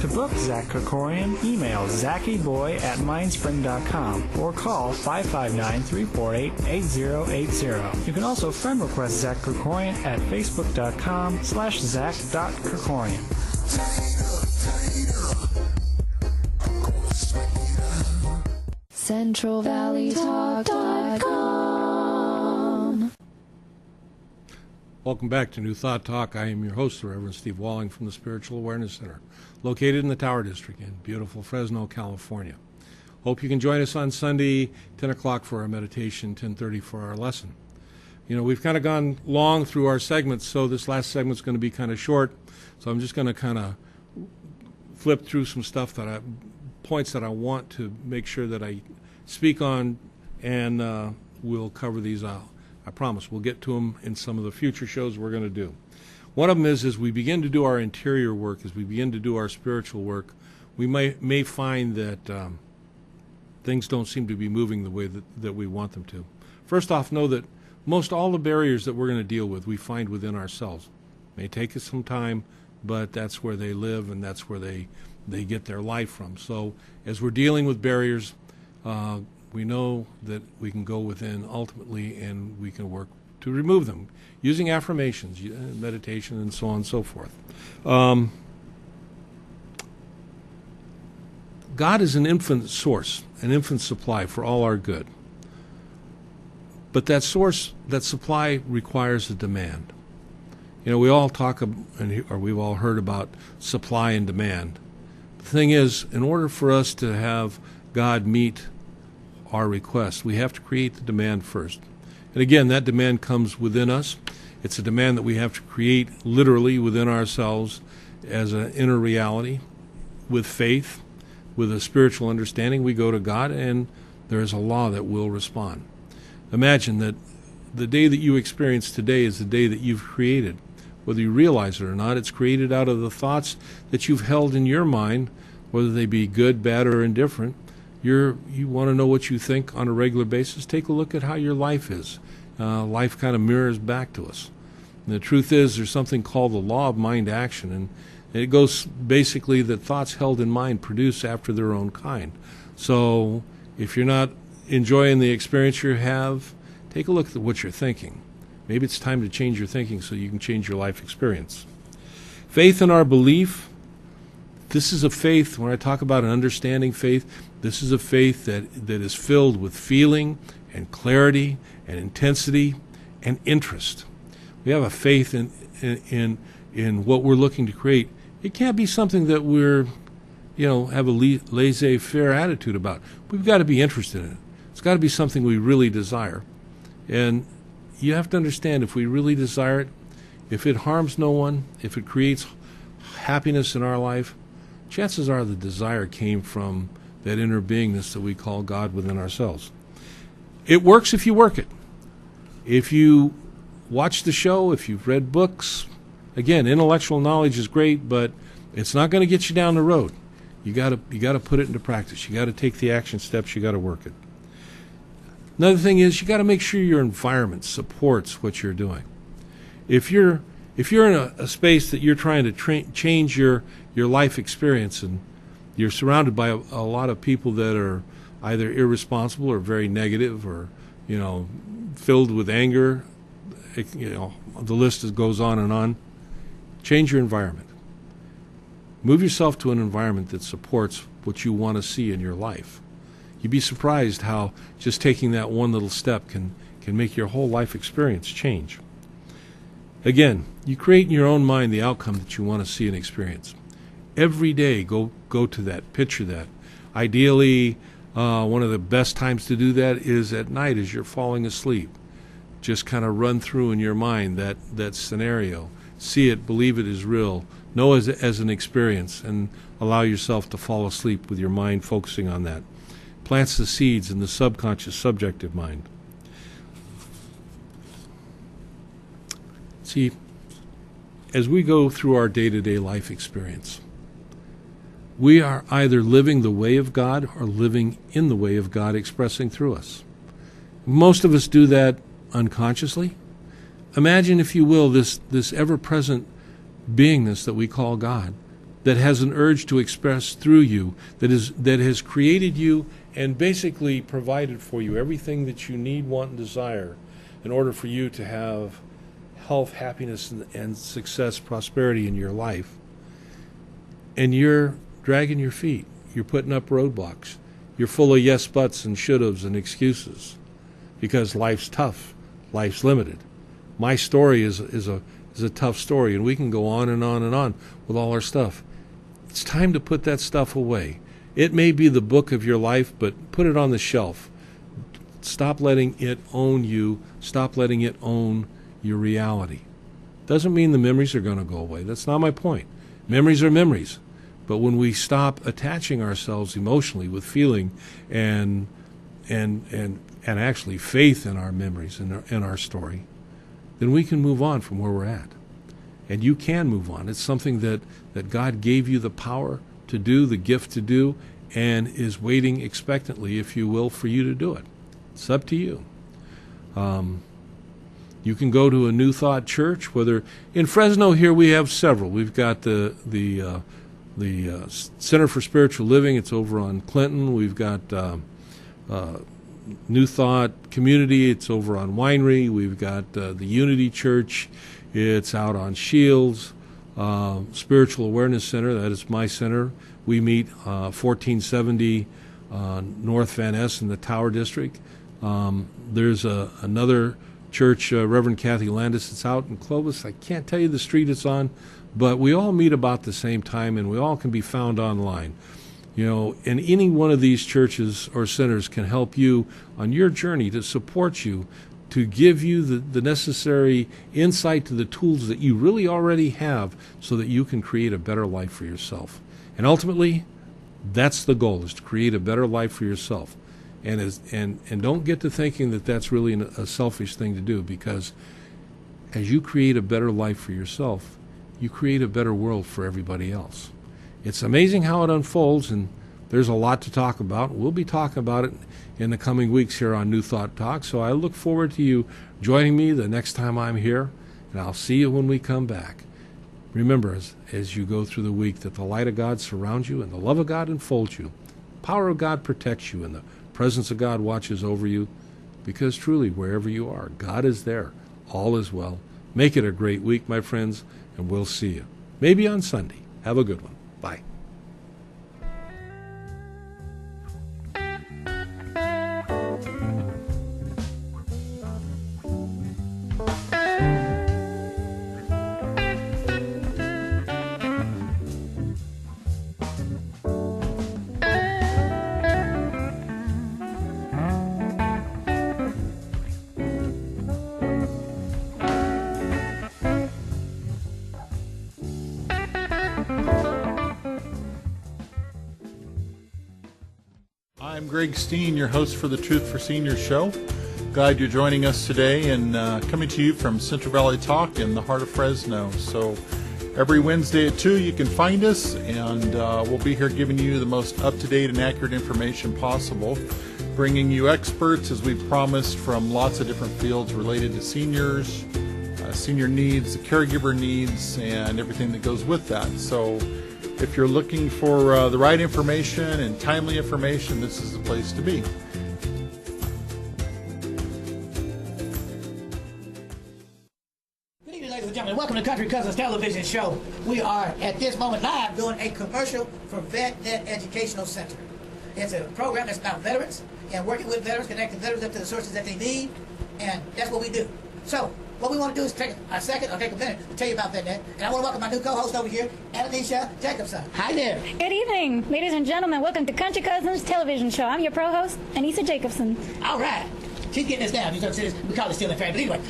To book Zach Krikorian, email zackyboy@mindspring.com or call 559-348-8080. You can also friend request Zach Krikorian at facebook.com/Zach.Krikorian. CentralValleyTalk.com. Welcome back to New Thought Talk. I am your host, the Reverend Steve Walling from the Spiritual Awareness Center, located in the Tower District in beautiful Fresno, California. Hope you can join us on Sunday, 10 o'clock for our meditation, 10:30 for our lesson. You know, we've kind of gone long through our segments, so this last segment's going to be kind of short. So I'm just going to kind of flip through some stuff points that I want to make sure that I speak on, and we'll cover these out. I promise we'll get to them in some of the future shows we're going to do. One of them is as we begin to do our interior work, as we begin to do our spiritual work, we may find that things don't seem to be moving the way that we want them to. First off, know that most all the barriers that we're going to deal with, we find within ourselves. It may take us some time, but that's where they live and that's where they get their life from. So as we're dealing with barriers, we know that we can go within ultimately and we can work to remove them using affirmations, meditation, and so on and so forth. God is an infinite source, an infinite supply for all our good. But that source, that supply requires a demand. You know, we all talk, or we've all heard about supply and demand. The thing is, in order for us to have God meet our request, we have to create the demand first. And again, that demand comes within us. It's a demand that we have to create literally within ourselves as an inner reality. With faith, with a spiritual understanding, we go to God and there is a law that will respond. Imagine that the day that you experience today is the day that you've created. Whether you realize it or not, it's created out of the thoughts that you've held in your mind, whether they be good, bad, or indifferent. You want to know what you think on a regular basis? Take a look at how your life is. Life kind of mirrors back to us. And the truth is there's something called the law of mind action, and it goes basically that thoughts held in mind produce after their own kind. So if you're not enjoying the experience you have, take a look at what you're thinking. Maybe it's time to change your thinking so you can change your life experience. Faith in our belief. This is a faith, when I talk about an understanding faith, this is a faith that is filled with feeling and clarity and intensity and interest. We have a faith in what we're looking to create. It can't be something that we're, have a laissez-faire attitude about. We've got to be interested in it. It's got to be something we really desire. And you have to understand, if we really desire it, if it harms no one, if it creates happiness in our life, chances are the desire came from that inner beingness that we call God within ourselves. It works if you work it. If you watch the show, if you've read books, again, intellectual knowledge is great, but it's not going to get you down the road. You got to put it into practice. You got to take the action steps. You got to work it. Another thing is you got to make sure your environment supports what you're doing. If you're in a space that you're trying to change your life experience, and you're surrounded by a lot of people that are either irresponsible or very negative, or filled with anger, the list goes on and on. Change your environment. Move yourself to an environment that supports what you want to see in your life. You'd be surprised how just taking that one little step can make your whole life experience change. Again, you create in your own mind the outcome that you want to see and experience. Every day, go to that, picture that. Ideally, one of the best times to do that is at night as you're falling asleep. Just kind of run through in your mind that scenario. See it, believe it is real, know it as an experience, and allow yourself to fall asleep with your mind focusing on that. Plants the seeds in the subconscious, subjective mind. See, as we go through our day-to-day life experience, we are either living the way of God or living in the way of God expressing through us. Most of us do that unconsciously. Imagine, if you will, this ever-present beingness that we call God, that has an urge to express through you, that has created you and basically provided for you everything that you need, want, and desire in order for you to have health, happiness, and success, prosperity in your life. And you're dragging your feet. You're putting up roadblocks. You're full of yes buts and should haves and excuses because life's tough. Life's limited. My story is a tough story, and we can go on and on and on with all our stuff. It's time to put that stuff away. It may be the book of your life, but put it on the shelf. Stop letting it own you. Stop letting it own your reality. Doesn't mean the memories are going to go away. That's not my point. Memories are memories. But when we stop attaching ourselves emotionally with feeling and actually faith in our memories and our story, then we can move on from where we're at. And you can move on. It's something that God gave you the power to do, the gift to do, and is waiting expectantly, if you will, for you to do it. It's up to you. You can go to a New Thought church, whether in Fresno here we have several. We've got the Center for Spiritual Living. It's over on Clinton. We've got New Thought Community. It's over on Winery. We've got the Unity Church. It's out on Shields. Spiritual Awareness Center, that is my center. We meet 1470 North Van Ness in the Tower District. There's another church, Reverend Kathy Landis, it's out in Clovis. I can't tell you the street it's on, but we all meet about the same time, and we all can be found online. And any one of these churches or centers can help you on your journey, to support you, to give you the necessary insight to the tools that you really already have so that you can create a better life for yourself. And ultimately, that's the goal, is to create a better life for yourself. And don't get to thinking that that's really a selfish thing to do, because as you create a better life for yourself, you create a better world for everybody else. It's amazing how it unfolds, and there's a lot to talk about. We'll be talking about it in the coming weeks here on New Thought Talk, so I look forward to you joining me the next time I'm here, and I'll see you when we come back. Remember, as you go through the week, that the light of God surrounds you and the love of God enfolds you. The power of God protects you and the presence of God watches over you, because truly, wherever you are, God is there. All is well. Make it a great week, my friends, and we'll see you. Maybe on Sunday. Have a good one. Bye. I'm Greg Steen, your host for the Truth for Seniors show. Glad you're joining us today and coming to you from Central Valley Talk in the heart of Fresno. So every Wednesday at 2 you can find us, and we'll be here giving you the most up-to-date and accurate information possible, bringing you experts, as we promised, from lots of different fields related to seniors, senior needs, the caregiver needs, and everything that goes with that. So if you're looking for the right information and timely information, this is the place to be. Good evening, ladies and gentlemen. Welcome to Country Cousins Television Show. We are at this moment live doing a commercial for VetNet Educational Center. It's a program that's about veterans and working with veterans, connecting veterans up to the sources that they need, and that's what we do. So what we want to do is take a second or take a minute to tell you about VetNet, and I want to welcome my new co-host over here, Ananisha Jacobson. Hi there. Good evening, ladies and gentlemen. Welcome to Country Cousins Television Show. I'm your pro-host, Anissa Jacobson. All right. She's getting this down. We call it stealing fairy. But anyway,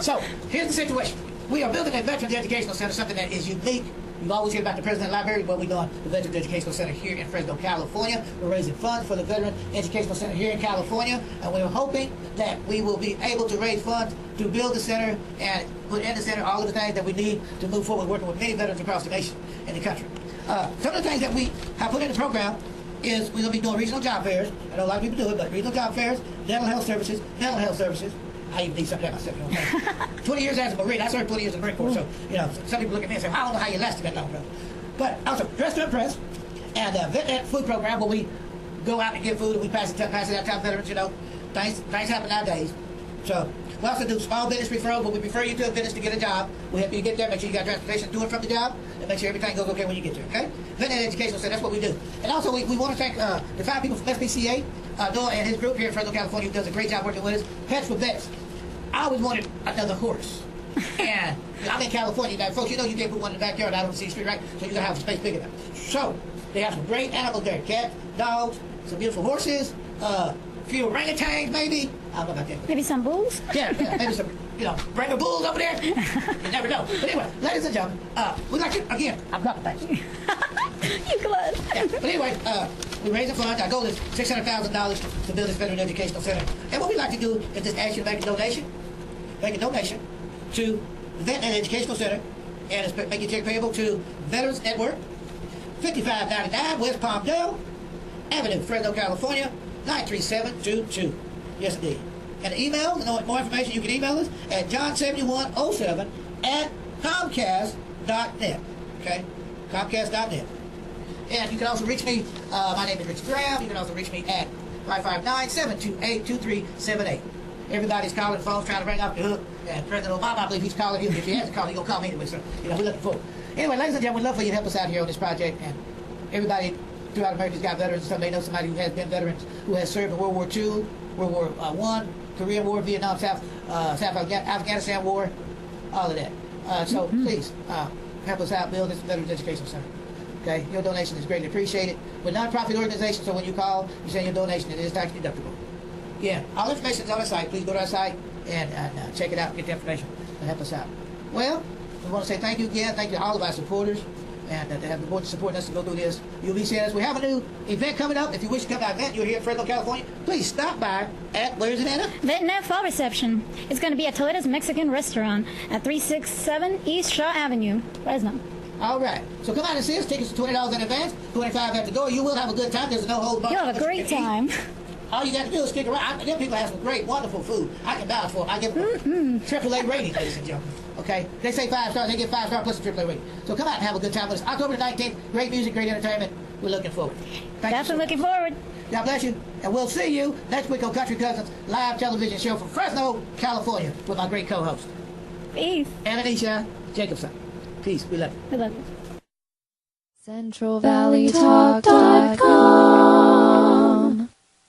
so here's the situation. We are building a Veterans Educational Center, something that is unique. You've always heard about the President Library, but we're doing the Veterans Educational Center here in Fresno, California. We're raising funds for the Veterans Educational Center here in California, and we're hoping that we will be able to raise funds to build the center and put in the center all of the things that we need to move forward working with many veterans across the nation and the country. Some of the things that we have put in the program is we're going to be doing regional job fairs. I know a lot of people do it, but regional job fairs, dental health services, mental health services. I even need some of that myself, you know. 20 years as a Marine. I served 20 years in the Marine Corps, so, you know, some people look at me and say, I don't know how you lasted that long, bro. But also, Dress to Impress and VetNet food program where we go out and get food and we pass it out to our veterans, you know. Things happen nowadays. So, we also do small business referrals where we refer you to a business to get a job. We help you get there, make sure you got transportation to do it from the job, and make sure everything goes okay when you get there, okay? VetNet Educational Center, that's what we do. And also, we want to thank the 5 people from SPCA, Noah and his group here in Fresno, California, who does a great job working with us. Pets for Vets. I always wanted another horse. And I'm in California now. Folks, you know you can't put one in the backyard out on the street, right? So you got to have space big enough. So they have some great animals there. Cats, dogs, some beautiful horses, a few orangutans maybe. I don't know about that. Maybe some bulls? Yeah, maybe some, you know, bring the bulls over there. You never know. But anyway, ladies and gentlemen, we'd like to, again, I'm dropping things. You glad? Yeah, but anyway, we're raising funds. Our goal is $600,000 to build this Veteran Educational Center. And what we'd like to do is just ask you to make a donation to the VetNet Educational Center, and it's make your check payable to Veterans Network, 5599 West Palmdale Avenue, Fresno, California, 93722. Yes, indeed. And the email, to know more information, you can email us at john7107@comcast.net. Okay? Comcast.net. And you can also reach me. My name is Richard Graham. You can also reach me at 559-728-2378. Everybody's calling the phones trying to ring off the hook. And President Obama, I believe he's calling you. If he hasn't called, he's going to call me anyway. So, you know, we're looking forward. Anyway, ladies and gentlemen, we'd love for you to help us out here on this project. And everybody throughout America's got veterans. Somebody knows somebody who has been veterans, who has served in World War II, World War I, Korean War, Vietnam, South Afghanistan War, all of that. So please help us out build this Veterans Education Center. Okay, your donation is greatly appreciated. We're a non-profit organization, so when you call, you send your donation, it is tax deductible. Yeah, all information is on our site. Please go to our site and check it out, get the information, and help us out. Well, we want to say thank you again. Thank you to all of our supporters, and to have the board supporting us to go through this. You'll be seeing us. We have a new event coming up. If you wish to come to our event, you're here in Fresno, California, please stop by at, where is it, Anna? VetNet Fall Reception. It's going to be at Toledo's Mexican Restaurant at 367 East Shaw Avenue, Fresno. All right. So come out and see us. Tickets are $20 in advance, $25 at the door. You will have a good time. There's no hold bar. You'll have a great time. All you got to do is stick around. Them people have some great, wonderful food. I can vouch for them. I give them AAA rating, ladies and gentlemen. Okay? They say 5 stars. They get 5 stars plus a AAA rating. So come out and have a good time with us. October the 19th, great music, great entertainment. We're looking forward. Definitely looking forward. God bless you. And we'll see you next week on Country Cousins live television show from Fresno, California with my great co-host. Peace. Ananisha Jacobson. Peace. We love you. We love you. CentralValleyTalk.com